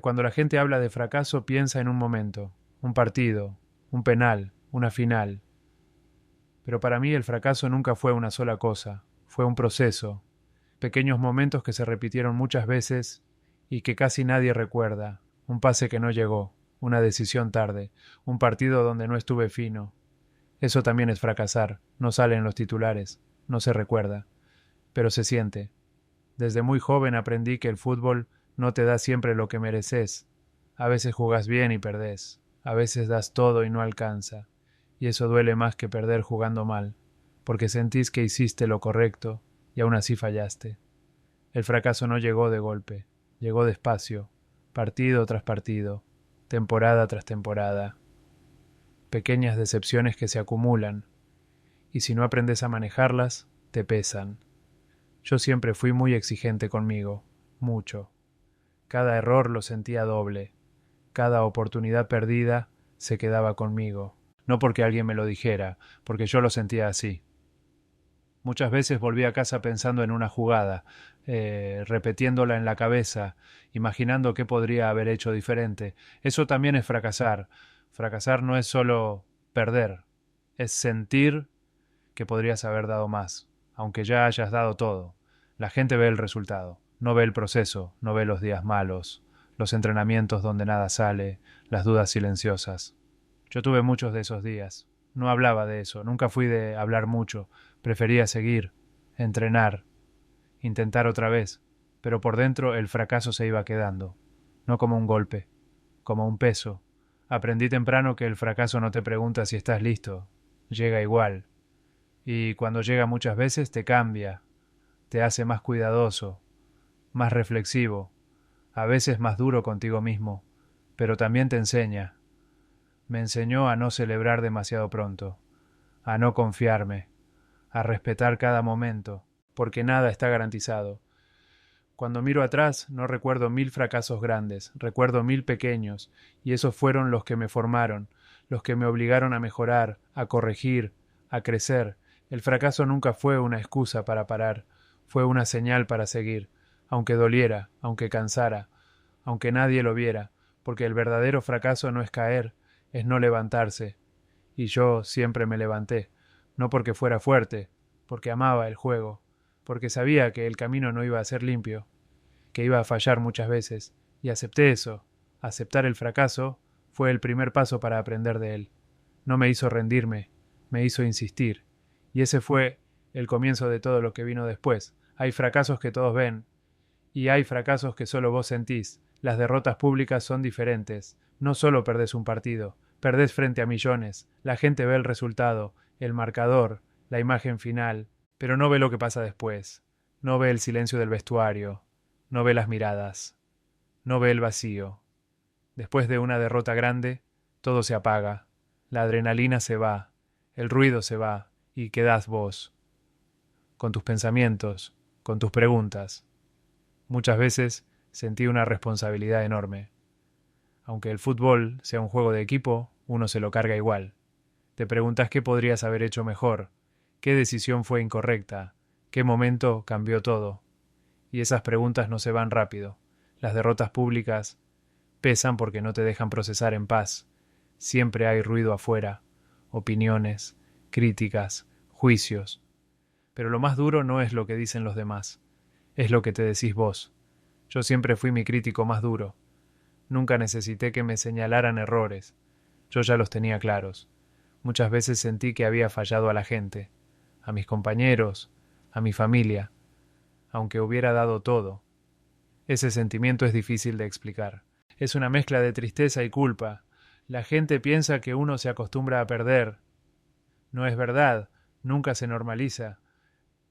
Cuando la gente habla de fracaso, piensa en un momento, un partido, un penal, una final. Pero para mí el fracaso nunca fue una sola cosa, fue un proceso, pequeños momentos que se repitieron muchas veces y que casi nadie recuerda, un pase que no llegó, una decisión tarde, un partido donde no estuve fino. Eso también es fracasar, no sale en los titulares, no se recuerda, pero se siente. Desde muy joven aprendí que el fútbol no te da siempre lo que mereces. A veces jugás bien y perdés, a veces das todo y no alcanza, y eso duele más que perder jugando mal, porque sentís que hiciste lo correcto y aún así fallaste. El fracaso no llegó de golpe, llegó despacio, partido tras partido, temporada tras temporada. Pequeñas decepciones que se acumulan, y si no aprendes a manejarlas, te pesan. Yo siempre fui muy exigente conmigo, mucho. Cada error lo sentía doble, cada oportunidad perdida se quedaba conmigo. No porque alguien me lo dijera, porque yo lo sentía así. Muchas veces volví a casa pensando en una jugada, repitiéndola en la cabeza, imaginando qué podría haber hecho diferente. Eso también es fracasar. Fracasar no es solo perder, es sentir que podrías haber dado más, aunque ya hayas dado todo. La gente ve el resultado, no ve el proceso, no ve los días malos, los entrenamientos donde nada sale, las dudas silenciosas. Yo tuve muchos de esos días. No hablaba de eso, nunca fui de hablar mucho. Prefería seguir, entrenar, intentar otra vez, pero por dentro el fracaso se iba quedando, no como un golpe, como un peso. Aprendí temprano que el fracaso no te pregunta si estás listo, llega igual, y cuando llega muchas veces te cambia, te hace más cuidadoso, más reflexivo, a veces más duro contigo mismo, pero también te enseña. Me enseñó a no celebrar demasiado pronto, a no confiarme, a respetar cada momento, porque nada está garantizado. Cuando miro atrás no recuerdo 1000 fracasos grandes, recuerdo 1000 pequeños, y esos fueron los que me formaron, los que me obligaron a mejorar, a corregir, a crecer. El fracaso nunca fue una excusa para parar, fue una señal para seguir, aunque doliera, aunque cansara, aunque nadie lo viera, porque el verdadero fracaso no es caer, es no levantarse. Y yo siempre me levanté, no porque fuera fuerte, porque amaba el juego, porque sabía que el camino no iba a ser limpio, que iba a fallar muchas veces, y acepté eso. Aceptar el fracaso fue el primer paso para aprender de él. No me hizo rendirme, me hizo insistir, y ese fue el comienzo de todo lo que vino después. Hay fracasos que todos ven, y hay fracasos que solo vos sentís. Las derrotas públicas son diferentes. No solo perdés un partido, perdés frente a millones. La gente ve el resultado, el marcador, la imagen final, pero no ve lo que pasa después. No ve el silencio del vestuario, no ve las miradas, no ve el vacío. Después de una derrota grande, todo se apaga. La adrenalina se va, el ruido se va, y quedás vos, con tus pensamientos, con tus preguntas. Muchas veces sentí una responsabilidad enorme. Aunque el fútbol sea un juego de equipo, uno se lo carga igual. Te preguntas qué podrías haber hecho mejor, qué decisión fue incorrecta, qué momento cambió todo. Y esas preguntas no se van rápido. Las derrotas públicas pesan porque no te dejan procesar en paz. Siempre hay ruido afuera, opiniones, críticas, juicios. Pero lo más duro no es lo que dicen los demás, es lo que te decís vos. Yo siempre fui mi crítico más duro. Nunca necesité que me señalaran errores. Yo ya los tenía claros. Muchas veces sentí que había fallado a la gente, a mis compañeros, a mi familia, aunque hubiera dado todo. Ese sentimiento es difícil de explicar. Es una mezcla de tristeza y culpa. La gente piensa que uno se acostumbra a perder. No es verdad, nunca se normaliza.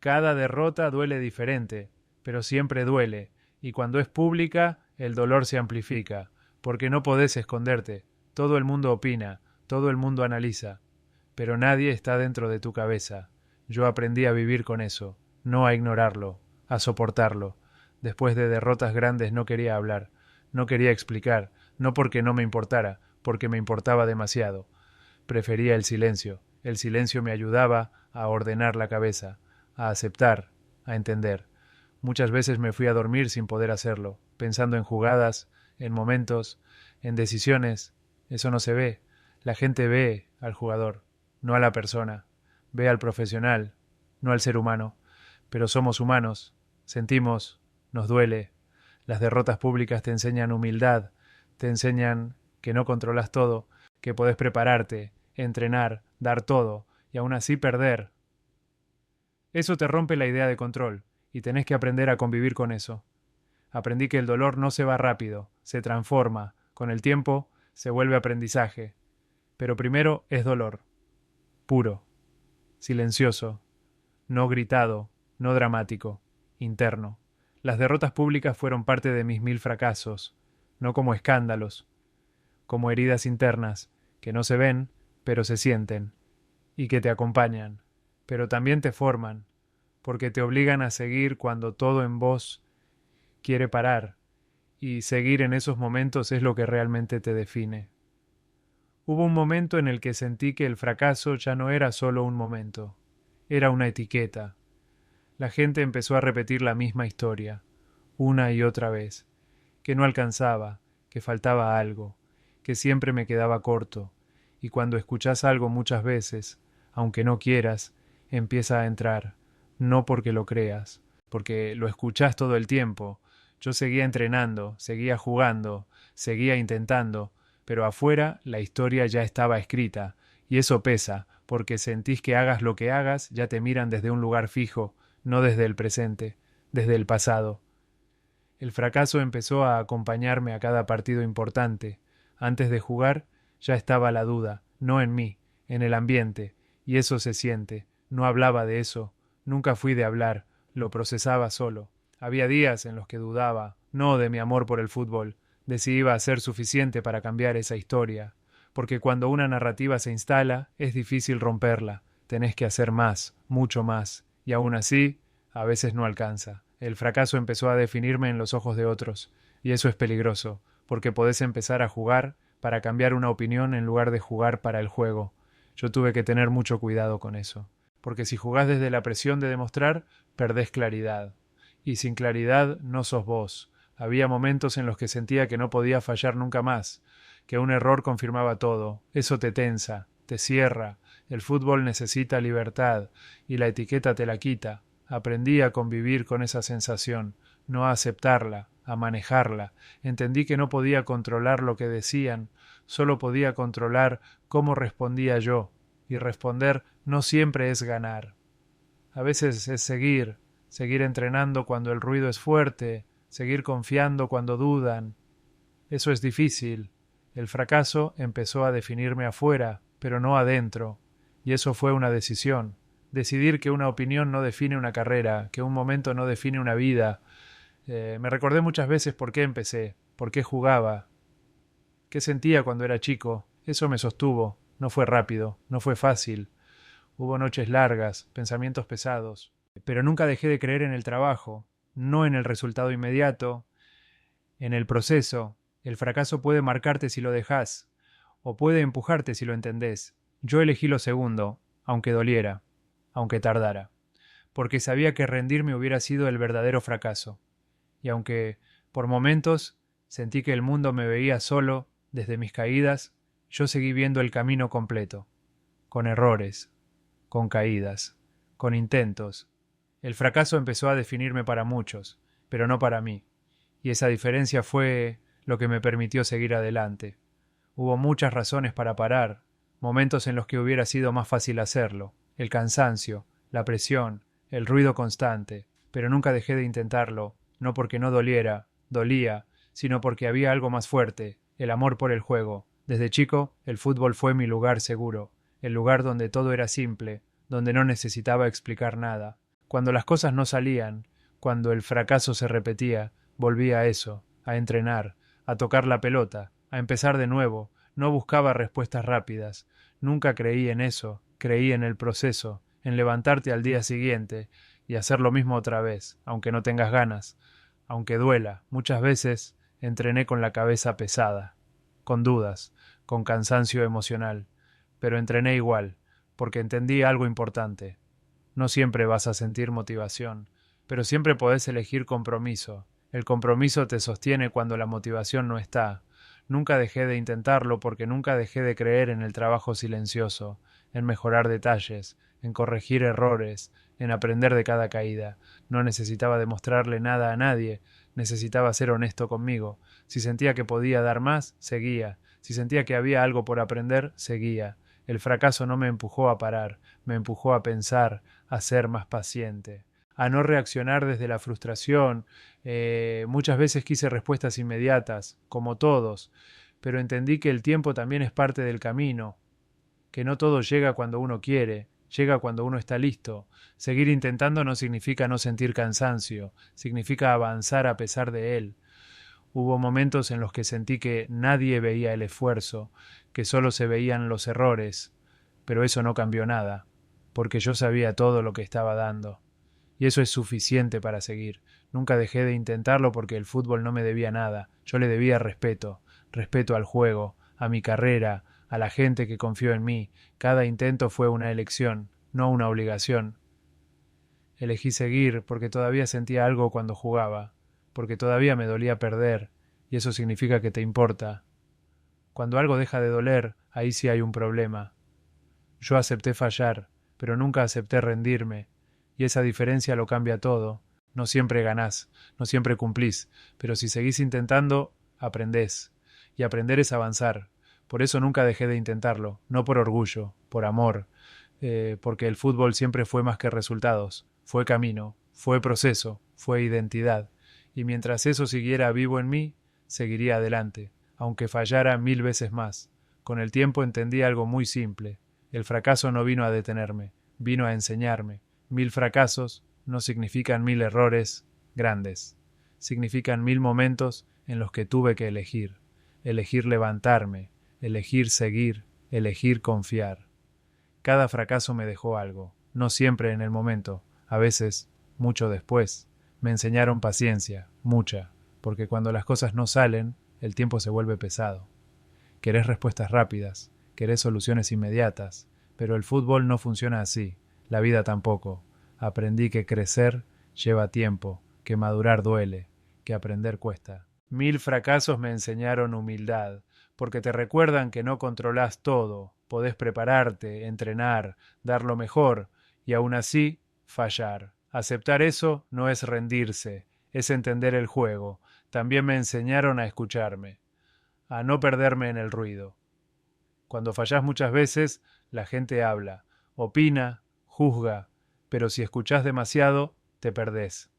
Cada derrota duele diferente, pero siempre duele, y cuando es pública, el dolor se amplifica, porque no podés esconderte. Todo el mundo opina, todo el mundo analiza, pero nadie está dentro de tu cabeza. Yo aprendí a vivir con eso, no a ignorarlo, a soportarlo. Después de derrotas grandes no quería hablar, no quería explicar, no porque no me importara, porque me importaba demasiado. Prefería el silencio. El silencio me ayudaba a ordenar la cabeza, a aceptar, a entender. Muchas veces me fui a dormir sin poder hacerlo, pensando en jugadas, en momentos, en decisiones, eso no se ve. La gente ve al jugador, no a la persona. Ve al profesional, no al ser humano. Pero somos humanos, sentimos, nos duele. Las derrotas públicas te enseñan humildad, te enseñan que no controlas todo, que podés prepararte, entrenar, dar todo, y aún así perder. Eso te rompe la idea de control, y tenés que aprender a convivir con eso. Aprendí que el dolor no se va rápido, se transforma, con el tiempo se vuelve aprendizaje. Pero primero es dolor, puro, silencioso, no gritado, no dramático, interno. Las derrotas públicas fueron parte de mis 1000 fracasos, no como escándalos, como heridas internas, que no se ven, pero se sienten, y que te acompañan, pero también te forman, porque te obligan a seguir cuando todo en vos quiere parar, y seguir en esos momentos es lo que realmente te define. Hubo un momento en el que sentí que el fracaso ya no era solo un momento, era una etiqueta. La gente empezó a repetir la misma historia, una y otra vez, que no alcanzaba, que faltaba algo, que siempre me quedaba corto, y cuando escuchás algo muchas veces, aunque no quieras, empieza a entrar, no porque lo creas, porque lo escuchás todo el tiempo. Yo seguía entrenando, seguía jugando, seguía intentando, pero afuera la historia ya estaba escrita, y eso pesa, porque sentís que hagas lo que hagas, ya te miran desde un lugar fijo, no desde el presente, desde el pasado. El fracaso empezó a acompañarme a cada partido importante. Antes de jugar ya estaba la duda, no en mí, en el ambiente, y eso se siente. No hablaba de eso, nunca fui de hablar, lo procesaba solo. Había días en los que dudaba, no de mi amor por el fútbol, de si iba a ser suficiente para cambiar esa historia, porque cuando una narrativa se instala es difícil romperla, tenés que hacer más, mucho más, y aún así, a veces no alcanza. El fracaso empezó a definirme en los ojos de otros, y eso es peligroso, porque podés empezar a jugar para cambiar una opinión en lugar de jugar para el juego. Yo tuve que tener mucho cuidado con eso, porque si jugás desde la presión de demostrar, perdés claridad. Y sin claridad no sos vos. Había momentos en los que sentía que no podía fallar nunca más, que un error confirmaba todo. Eso te tensa, te cierra. El fútbol necesita libertad, y la etiqueta te la quita. Aprendí a convivir con esa sensación, no a aceptarla, a manejarla. Entendí que no podía controlar lo que decían, solo podía controlar cómo respondía yo, y responder no siempre es ganar. A veces es seguir, seguir entrenando cuando el ruido es fuerte, seguir confiando cuando dudan. Eso es difícil. El fracaso empezó a definirme afuera, pero no adentro, y eso fue una decisión. Decidir que una opinión no define una carrera, que un momento no define una vida. Me recordé muchas veces por qué empecé, por qué jugaba, qué sentía cuando era chico. Eso me sostuvo. No fue rápido, no fue fácil. Hubo noches largas, pensamientos pesados. Pero nunca dejé de creer en el trabajo, no en el resultado inmediato, en el proceso. El fracaso puede marcarte si lo dejás, o puede empujarte si lo entendés. Yo elegí lo segundo, aunque doliera, aunque tardara, porque sabía que rendirme hubiera sido el verdadero fracaso. Y aunque, por momentos, sentí que el mundo me veía solo desde mis caídas, yo seguí viendo el camino completo, con errores, con caídas, con intentos. El fracaso empezó a definirme para muchos, pero no para mí, y esa diferencia fue lo que me permitió seguir adelante. Hubo muchas razones para parar, momentos en los que hubiera sido más fácil hacerlo, el cansancio, la presión, el ruido constante, pero nunca dejé de intentarlo, no porque no doliera, dolía, sino porque había algo más fuerte, el amor por el juego. Desde chico, el fútbol fue mi lugar seguro, el lugar donde todo era simple, donde no necesitaba explicar nada. Cuando las cosas no salían, cuando el fracaso se repetía, volvía a eso, a entrenar, a tocar la pelota, a empezar de nuevo. No buscaba respuestas rápidas. Nunca creí en eso, creí en el proceso, en levantarte al día siguiente y hacer lo mismo otra vez, aunque no tengas ganas, aunque duela. Muchas veces entrené con la cabeza pesada, con dudas, con cansancio emocional, pero entrené igual, porque entendí algo importante. No siempre vas a sentir motivación, pero siempre podés elegir compromiso, El compromiso te sostiene cuando la motivación no está. Nunca dejé de intentarlo porque nunca dejé de creer en el trabajo silencioso, en mejorar detalles, en corregir errores, en aprender de cada caída. No necesitaba demostrarle nada a nadie, necesitaba ser honesto conmigo. Si sentía que podía dar más, seguía. Si sentía que había algo por aprender, seguía. El fracaso no me empujó a parar, me empujó a pensar, a ser más paciente, a no reaccionar desde la frustración. Muchas veces quise respuestas inmediatas, como todos, pero entendí que el tiempo también es parte del camino, que no todo llega cuando uno quiere, llega cuando uno está listo. Seguir intentando no significa no sentir cansancio, significa avanzar a pesar de él. Hubo momentos en los que sentí que nadie veía el esfuerzo, que solo se veían los errores, pero eso no cambió nada, porque yo sabía todo lo que estaba dando. Y eso es suficiente para seguir. Nunca dejé de intentarlo porque el fútbol no me debía nada. Yo le debía respeto, respeto al juego, a mi carrera, a la gente que confió en mí. Cada intento fue una elección, no una obligación. Elegí seguir porque todavía sentía algo cuando jugaba, porque todavía me dolía perder, y eso significa que te importa. Cuando algo deja de doler, ahí sí hay un problema. Yo acepté fallar, pero nunca acepté rendirme, y esa diferencia lo cambia todo. No siempre ganás, no siempre cumplís, pero si seguís intentando, aprendés. Y aprender es avanzar. Por eso nunca dejé de intentarlo, no por orgullo, por amor, porque el fútbol siempre fue más que resultados, fue camino, fue proceso, fue identidad. Y mientras eso siguiera vivo en mí, seguiría adelante, aunque fallara 1000 veces más. Con el tiempo entendí algo muy simple. El fracaso no vino a detenerme, vino a enseñarme. 1000 fracasos no significan 1000 errores grandes. Significan 1000 momentos en los que tuve que elegir. Elegir levantarme, elegir seguir, elegir confiar. Cada fracaso me dejó algo, no siempre en el momento, a veces mucho después. Me enseñaron paciencia, mucha, porque cuando las cosas no salen, el tiempo se vuelve pesado. Querés respuestas rápidas, querés soluciones inmediatas, pero el fútbol no funciona así, la vida tampoco. Aprendí que crecer lleva tiempo, que madurar duele, que aprender cuesta. 1000 fracasos me enseñaron humildad, porque te recuerdan que no controlás todo, podés prepararte, entrenar, dar lo mejor, y aún así fallar. Aceptar eso no es rendirse, es entender el juego. También me enseñaron a escucharme, a no perderme en el ruido. Cuando fallás muchas veces, la gente habla, opina, juzga, pero si escuchás demasiado, te perdés.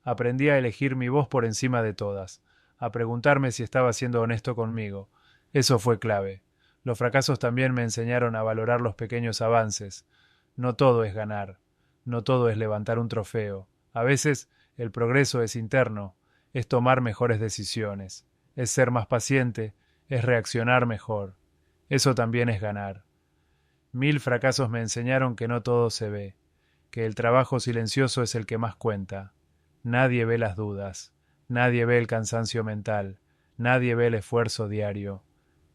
Aprendí a elegir mi voz por encima de todas, a preguntarme si estaba siendo honesto conmigo. Eso fue clave. Los fracasos también me enseñaron a valorar los pequeños avances. No todo es ganar, no todo es levantar un trofeo. A veces el progreso es interno, es tomar mejores decisiones, es ser más paciente, es reaccionar mejor. Eso también es ganar. 1000 fracasos me enseñaron que no todo se ve, que el trabajo silencioso es el que más cuenta. Nadie ve las dudas, nadie ve el cansancio mental, nadie ve el esfuerzo diario,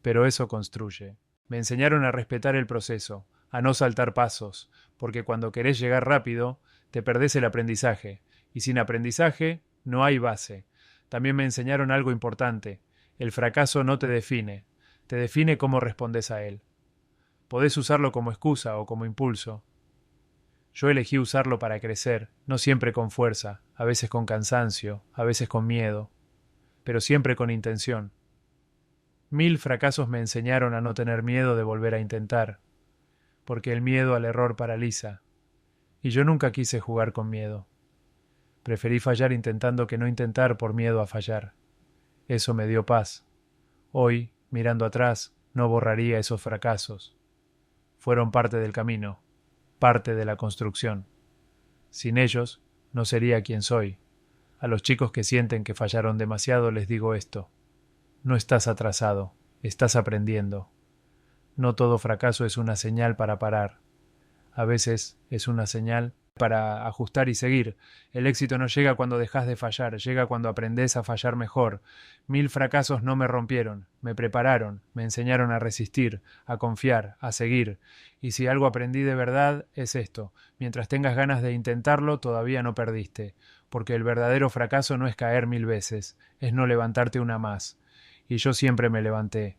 pero eso construye. Me enseñaron a respetar el proceso, a no saltar pasos, porque cuando querés llegar rápido, te perdés el aprendizaje, y sin aprendizaje no hay base. También me enseñaron algo importante: el fracaso no te define cómo respondes a él. Podés usarlo como excusa o como impulso. Yo elegí usarlo para crecer, no siempre con fuerza, a veces con cansancio, a veces con miedo, pero siempre con intención. 1000 fracasos me enseñaron a no tener miedo de volver a intentar, porque el miedo al error paraliza, y yo nunca quise jugar con miedo. Preferí fallar intentando que no intentar por miedo a fallar. Eso me dio paz. Hoy, mirando atrás, no borraría esos fracasos. Fueron parte del camino, parte de la construcción. Sin ellos, no sería quien soy. A los chicos que sienten que fallaron demasiado les digo esto: no estás atrasado, estás aprendiendo. No todo fracaso es una señal para parar. A veces es una señal para ajustar y seguir. El éxito no llega cuando dejas de fallar, llega cuando aprendés a fallar mejor. 1000 fracasos no me rompieron, me prepararon, me enseñaron a resistir, a confiar, a seguir. Y si algo aprendí de verdad es esto: mientras tengas ganas de intentarlo, todavía no perdiste. porque el verdadero fracaso no es caer 1000 veces, es no levantarte una más. Y yo siempre me levanté,